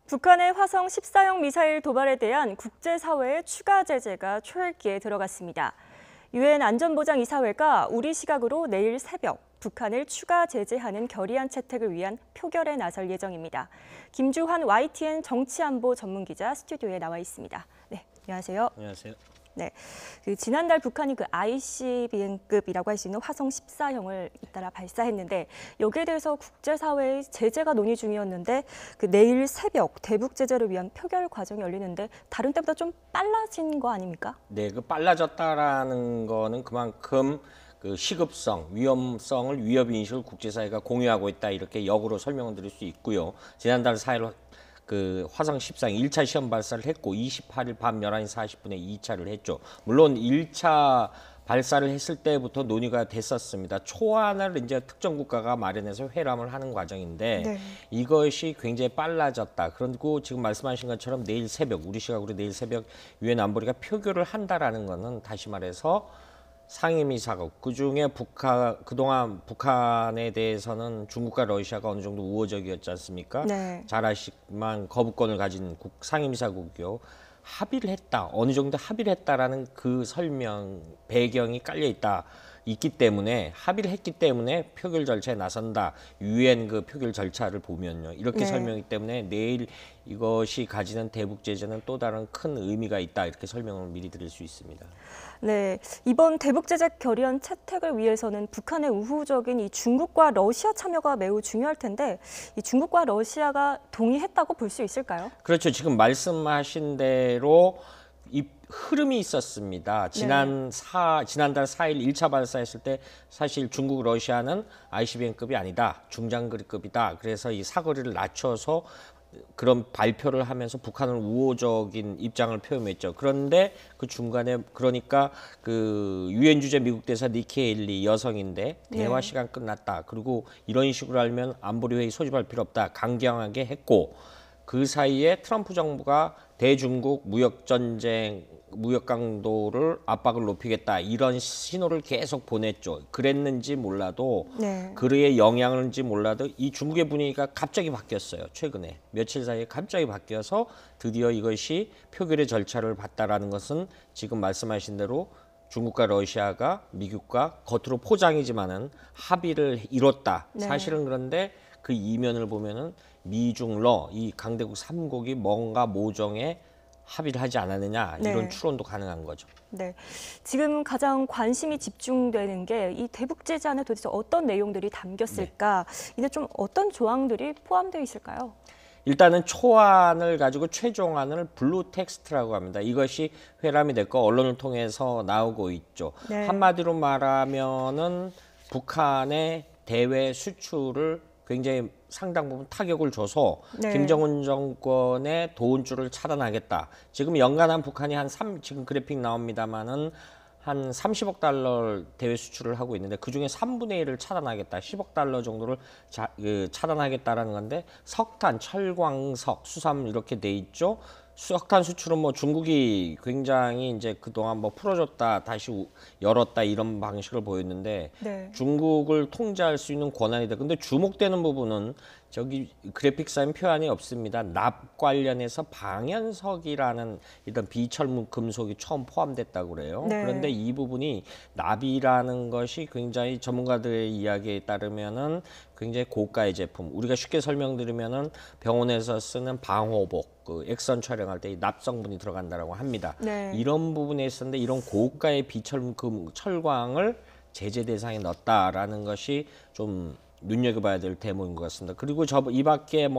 북한의 화성 14형 미사일 도발에 대한 국제사회의 추가 제재가 초읽기에 들어갔습니다. 유엔 안전보장이사회가 우리 시각으로 내일 새벽 북한을 추가 제재하는 결의안 채택을 위한 표결에 나설 예정입니다. 김주환 YTN 정치안보 전문기자 스튜디오에 나와 있습니다. 네, 안녕하세요. 안녕하세요. 네, 지난달 북한이 ICBM급이라고 할 수 있는 화성 14형을 잇따라 발사했는데 여기에 대해서 국제사회의 제재가 논의 중이었는데 내일 새벽 대북 제재를 위한 표결 과정이 열리는데 다른 때보다 좀 빨라진 거 아닙니까? 네, 빨라졌다라는 거는 그만큼 시급성, 위험성을 위협인식을 국제사회가 공유하고 있다 이렇게 역으로 설명을 드릴 수 있고요. 지난달 4일 화성 14형 1차 시험 발사를 했고 28일 밤 11시 40분에 2차를 했죠. 물론 1차 발사를 했을 때부터 논의가 됐었습니다. 초안을 이제 특정 국가가 마련해서 회람을 하는 과정인데 네. 이것이 굉장히 빨라졌다. 그리고 지금 말씀하신 것처럼 내일 새벽, 우리 시각으로 내일 새벽 유엔 안보리가 표결을 한다라는 것은 다시 말해서 상임이사국 그중에 그동안 북한에 대해서는 중국과 러시아가 어느 정도 우호적이었지 않습니까? 네. 잘 아시지만 거부권을 가진 상임이사국이요. 합의를 했다. 어느 정도 합의를 했다라는 그 설명 배경이 깔려 있기 때문에 합의를 했기 때문에 표결 절차에 나선다. 유엔 표결 절차를 보면요. 이렇게 네. 설명이기 때문에 내일 이것이 가지는 대북 제재는 또 다른 큰 의미가 있다. 이렇게 설명을 미리 드릴 수 있습니다. 네, 이번 대북 제재 결의안 채택을 위해서는 북한의 우호적인 이 중국과 러시아 참여가 매우 중요할 텐데 이 중국과 러시아가 동의했다고 볼 수 있을까요? 그렇죠. 지금 말씀하신 대로 이 흐름이 있었습니다. 지난달 4일 1차 발사했을 때 사실 중국, 러시아는 ICBM급이 아니다. 중장거리급이다. 그래서 이 사거리를 낮춰서 그런 발표를 하면서 북한은 우호적인 입장을 표명했죠. 그런데 그 중간에 그러니까 유엔 주재 미국 대사 니키 헤일리 여성인데 대화 시간 끝났다. 그리고 이런 식으로 하면 안보리 회의 소집할 필요 없다. 강경하게 했고 그 사이에 트럼프 정부가 대중국 무역 강도를 압박을 높이겠다 이런 신호를 계속 보냈죠. 그랬는지 몰라도 그의 영향인지 몰라도 이 중국의 분위기가 갑자기 바뀌었어요. 최근에 며칠 사이에 갑자기 바뀌어서 드디어 이것이 표결의 절차를 밟다라는 것은 지금 말씀하신 대로 중국과 러시아가 미국과 겉으로 포장이지만은 합의를 이뤘다. 사실은 그런데 그 이면을 보면은 미중러 이 강대국 3국이 뭔가 모종의 합의를 하지 않았느냐 이런 추론도 가능한 거죠. 네, 지금 가장 관심이 집중되는 게 이 대북 제재 안에 도대체 어떤 내용들이 담겼을까? 이게 좀 어떤 조항들이 포함되어 있을까요? 일단은 초안을 가지고 최종안을 블루 텍스트라고 합니다. 이것이 회람이 됐고 언론을 통해서 나오고 있죠. 한마디로 말하면은 북한의 대외 수출을 굉장히 상당 부분 타격을 줘서 김정은 정권의 도운줄을 차단하겠다. 지금 연간한 북한이 지금 그래픽 나옵니다만은 한 30억 달러 대외 수출을 하고 있는데 그중에 3분의 1을 차단하겠다. 10억 달러 정도를 차단하겠다라는 건데 석탄, 철광석, 수산 이렇게 돼 있죠. 석탄 수출은 중국이 굉장히 이제 그동안 풀어줬다 다시 열었다 이런 방식을 보였는데 중국을 통제할 수 있는 권한이 돼. 근데 주목되는 부분은 저기 그래픽상에 표현이 없습니다. 납 관련해서 방연석이라는 일단 비철 금속이 처음 포함됐다고 그래요. 그런데 이 부분이 납이라는 것이 굉장히 전문가들의 이야기에 따르면은 굉장히 고가의 제품. 우리가 쉽게 설명드리면은 병원에서 쓰는 방호복, 액선 촬영할 때 이 납성분이 들어간다라고 합니다. 이런 부분에 있었는데 이런 고가의 철광을 제재 대상에 넣었다라는 것이 좀 눈여겨봐야 될 대목인 것 같습니다. 그리고 이 밖에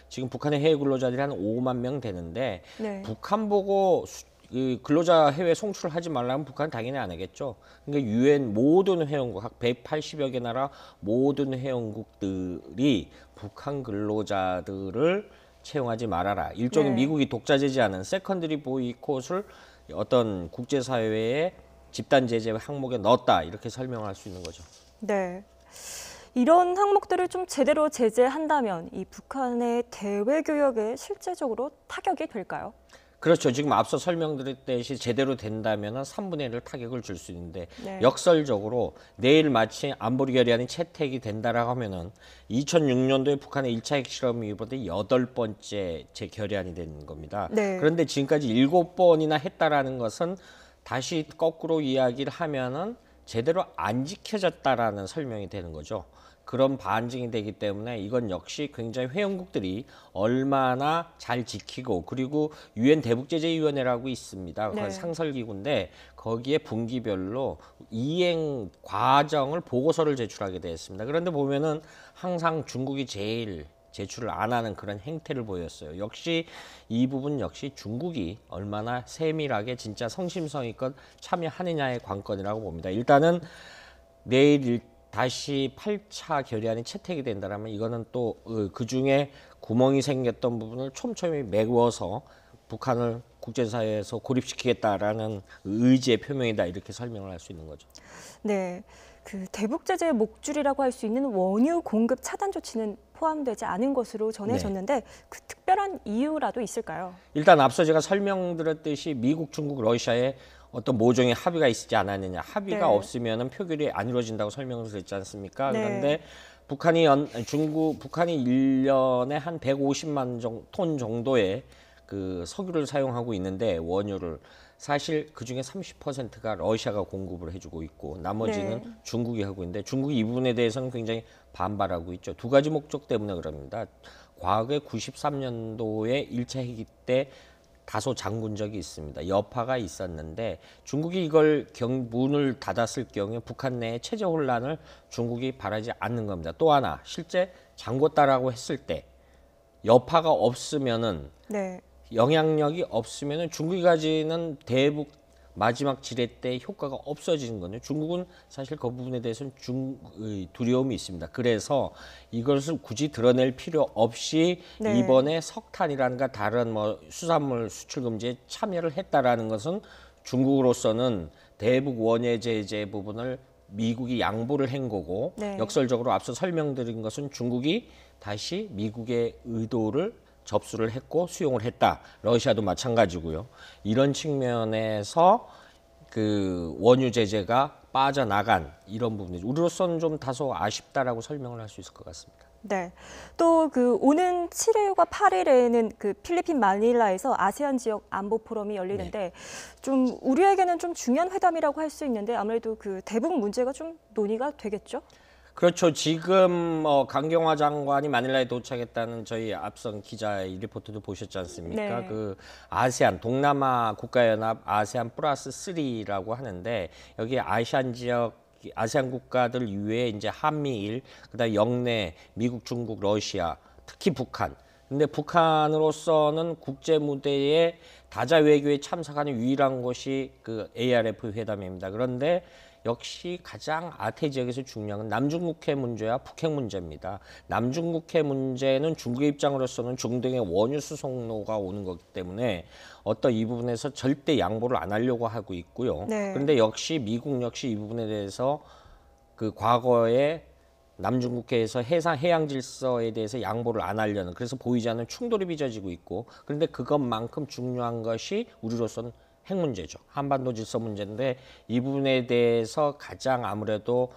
지금 북한의 해외 근로자들이 한 5만 명 되는데 북한 보고 근로자 해외 송출을 하지 말라면 북한은 당연히 안 하겠죠. 그러니까 유엔 모든 회원국, 약 180여 개 나라 모든 회원국들이 북한 근로자들을 채용하지 말아라. 일종의 미국이 독자 제재하는 세컨드리 보이콧을 어떤 국제사회의 집단 제재 항목에 넣었다. 이렇게 설명할 수 있는 거죠. 네. 이런 항목들을 좀 제대로 제재한다면 이 북한의 대외 교역에 실제적으로 타격이 될까요? 그렇죠. 지금 앞서 설명드렸듯이 제대로 된다면 3분의 1을 타격을 줄 수 있는데 네. 역설적으로 내일 마치 안보리 결의안이 채택이 된다라고 하면은 2006년도에 북한의 1차 핵실험 이후부터 8번째 재결의안이 되는 겁니다. 네. 그런데 지금까지 7번이나 했다라는 것은 다시 거꾸로 이야기를 하면은 제대로 안 지켜졌다라는 설명이 되는 거죠. 그런 반증이 되기 때문에 이건 역시 굉장히 회원국들이 얼마나 잘 지키고, 그리고 유엔 대북제재위원회라고 있습니다. 네. 상설기구인데 거기에 분기별로 이행 과정을 보고서를 제출하게 되었습니다. 그런데 보면은 항상 중국이 제일 제출을 안 하는 그런 행태를 보였어요. 역시 이 부분 역시 중국이 얼마나 세밀하게 진짜 성심성의껏 참여하느냐의 관건이라고 봅니다. 일단은 내일 다시 8차 결의안이 채택이 된다면 이거는 또 그 중에 구멍이 생겼던 부분을 촘촘히 메워서 북한을 국제사회에서 고립시키겠다라는 의지의 표명이다, 이렇게 설명을 할 수 있는 거죠. 네. 그 대북 제재의 목줄이라고 할 수 있는 원유 공급 차단 조치는 포함되지 않은 것으로 전해졌는데 그 특별한 이유라도 있을까요? 일단 앞서 제가 설명드렸듯이 미국, 중국, 러시아의 어떤 모종의 합의가 있지 않았느냐. 합의가 네. 없으면 표결이 안 이루어진다고 설명을 드렸지 않습니까? 네. 그런데 북한이 1년에 한 150만 톤 정도의 그 석유를 사용하고 있는데, 원유를 사실 그 중에 30%가 러시아가 공급을 해주고 있고 나머지는 네. 중국이 하고 있는데, 중국이 이 부분에 대해서는 굉장히 반발하고 있죠. 두 가지 목적 때문에 그럽니다. 과거에 93년도에 1차 회기 때 다소 잠근 적이 있습니다. 여파가 있었는데 중국이 이걸 문을 닫았을 경우에 북한 내에 체제 혼란을 중국이 바라지 않는 겁니다. 또 하나, 실제 잠궜다라고 했을 때 여파가 없으면은, 네. 영향력이 없으면은 중국이 가지는 대북 마지막 지뢰 때 효과가 없어지는 거죠. 중국은 사실 그 부분에 대해서는 두려움이 있습니다. 그래서 이것을 굳이 드러낼 필요 없이 네. 이번에 석탄이라든가 다른 뭐 수산물 수출 금지에 참여를 했다라는 것은 중국으로서는 대북 원예 제재 부분을 미국이 양보를 한 거고, 네. 역설적으로 앞서 설명드린 것은 중국이 다시 미국의 의도를 접수를 했고 수용을 했다. 러시아도 마찬가지고요. 이런 측면에서 그 원유 제재가 빠져나간 이런 부분이 우리로서는 좀 다소 아쉽다라고 설명을 할 수 있을 것 같습니다. 네. 또 그 오는 7일과 8일에는 그 필리핀 마닐라에서 아세안 지역 안보 포럼이 열리는데 좀 우리에게는 좀 중요한 회담이라고 할 수 있는데 아무래도 그 대북 문제가 좀 논의가 되겠죠? 그렇죠. 지금 강경화 장관이 마닐라에 도착했다는 저희 앞선 기자의 리포트도 보셨지 않습니까? 네. 그 아세안, 동남아 국가연합 아세안 플러스 3라고 하는데, 여기 아시안 지역 아세안 국가들 이외에 이제 한미일, 그다음에 영내 미국, 중국, 러시아, 특히 북한. 근데 북한으로서는 국제 무대에 다자 외교에 참석하는 유일한 곳이 그 ARF 회담입니다. 그런데 역시 가장 아태 지역에서 중요한 건 남중국해 문제와 북핵 문제입니다. 남중국해 문제는 중국의 입장으로서는 중동의 원유 수송로가 오는 거기 때문에 어떤 이 부분에서 절대 양보를 안 하려고 하고 있고요. 네. 그런데 역시 미국 역시 이 부분에 대해서 그 과거에 남중국해에서 해양 질서에 대해서 양보를 안 하려는, 그래서 보이지 않는 충돌이 빚어지고 있고, 그런데 그것만큼 중요한 것이 우리로서는 핵 문제죠. 한반도 질서 문제인데 이 부분에 대해서 가장 아무래도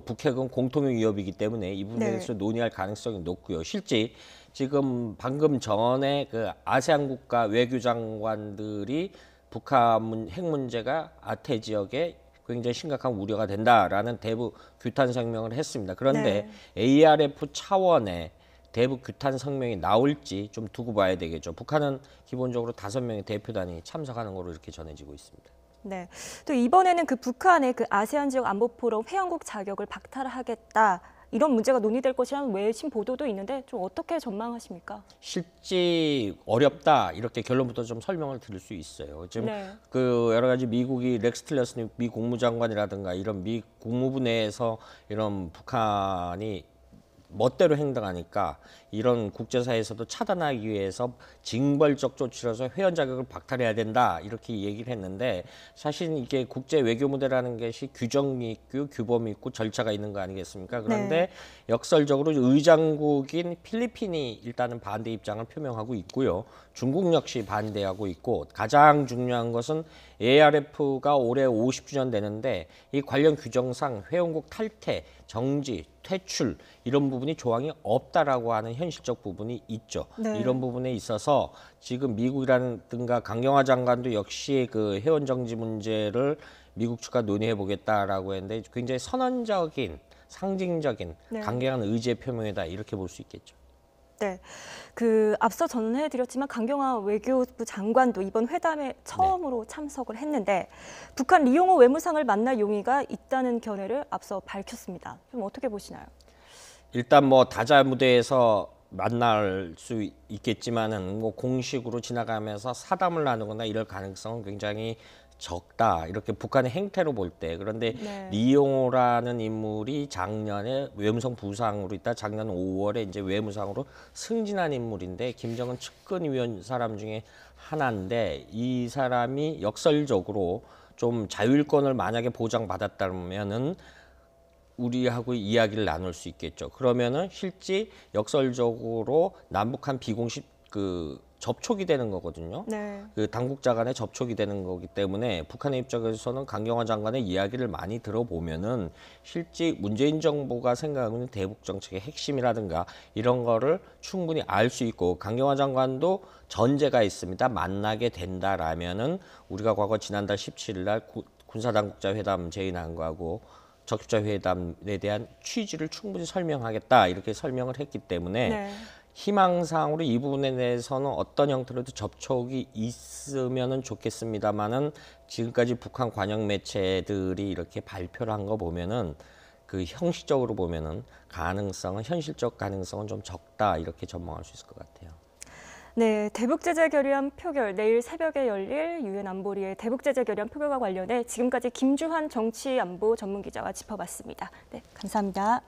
북핵은 공통의 위협이기 때문에 이 부분에 대해서 논의할 가능성이 높고요. 실제 지금 방금 전에 그 아세안 국가 외교장관들이 북한 핵 문제가 아태 지역에 굉장히 심각한 우려가 된다라는 대북 규탄 성명을 했습니다. 그런데 ARF 차원의 대북 규탄 성명이 나올지 좀 두고 봐야 되겠죠. 북한은 기본적으로 5명의 대표단이 참석하는 것으로 이렇게 전해지고 있습니다. 네. 또 이번에는 그 북한의 그 아세안 지역 안보 포럼 회원국 자격을 박탈하겠다. 이런 문제가 논의될 것이라는 외신 보도도 있는데 좀 어떻게 전망하십니까? 실제 어렵다, 이렇게 결론부터 좀 설명을 드릴 수 있어요. 지금 그 여러 가지 미국이 렉스 틸러슨 미 국무장관이라든가 이런 미 국무부 내에서 이런 북한이 멋대로 행동하니까 이런 국제사회에서도 차단하기 위해서 징벌적 조치로서 회원 자격을 박탈해야 된다 이렇게 얘기를 했는데 사실 이게 국제 외교 무대라는 것이 규정이 있고 규범이 있고 절차가 있는 거 아니겠습니까? 그런데 네. 역설적으로 의장국인 필리핀이 일단은 반대 입장을 표명하고 있고요. 중국 역시 반대하고 있고 가장 중요한 것은 ARF가 올해 50주년 되는데 이 관련 규정상 회원국 탈퇴, 정지, 퇴출 이런 부분이 조항이 없다라고 하는 현실적 부분이 있죠. 네. 이런 부분에 있어서 지금 미국이라든가 강경화 장관도 역시 그 회원 정지 문제를 미국 측과 논의해 보겠다라고 했는데 굉장히 선언적인 상징적인 네. 강경한 의지의 표명이다 이렇게 볼 수 있겠죠. 네, 앞서 전해드렸지만 강경화 외교부 장관도 이번 회담에 처음으로 참석을 했는데 북한 리용호 외무상을 만날 용의가 있다는 견해를 앞서 밝혔습니다. 좀 어떻게 보시나요? 일단 뭐 다자 무대에서 만날 수 있겠지만은 뭐 공식으로 지나가면서 사담을 나누거나 이럴 가능성은 굉장히 적다. 이렇게 북한의 행태로 볼 때. 그런데 네. 리용호라는 인물이 작년에 외무성 부상으로 있다 작년 5월에 이제 외무상으로 승진한 인물인데 김정은 측근위원 사람 중에 하나인데 이 사람이 역설적으로 좀 자율권을 만약에 보장받았다면은 우리하고 이야기를 나눌 수 있겠죠. 그러면은 실제 역설적으로 남북한 비공식 그 접촉이 되는 거거든요. 네. 그 당국자 간의 접촉이 되는 거기 때문에 북한의 입장에서는 강경화 장관의 이야기를 많이 들어보면은 실제 문재인 정부가 생각하는 대북 정책의 핵심이라든가 이런 거를 충분히 알 수 있고 강경화 장관도 전제가 있습니다. 만나게 된다라면은 우리가 과거 지난달 17일 날 군사당국자 회담 제의한 거하고 적십자 회담에 대한 취지를 충분히 설명하겠다 이렇게 설명을 했기 때문에 네. 희망상으로 이 부분에 대해서는 어떤 형태로도 접촉이 있으면은 좋겠습니다만은 지금까지 북한 관영 매체들이 이렇게 발표를 한 거 보면은 그 형식적으로 보면은 가능성은 현실적 가능성은 좀 적다 이렇게 전망할 수 있을 것 같아요. 네, 대북 제재 결의안 표결 내일 새벽에 열릴 유엔 안보리의 대북 제재 결의안 표결과 관련해 지금까지 김주환 정치안보 전문기자와 짚어봤습니다. 네, 감사합니다.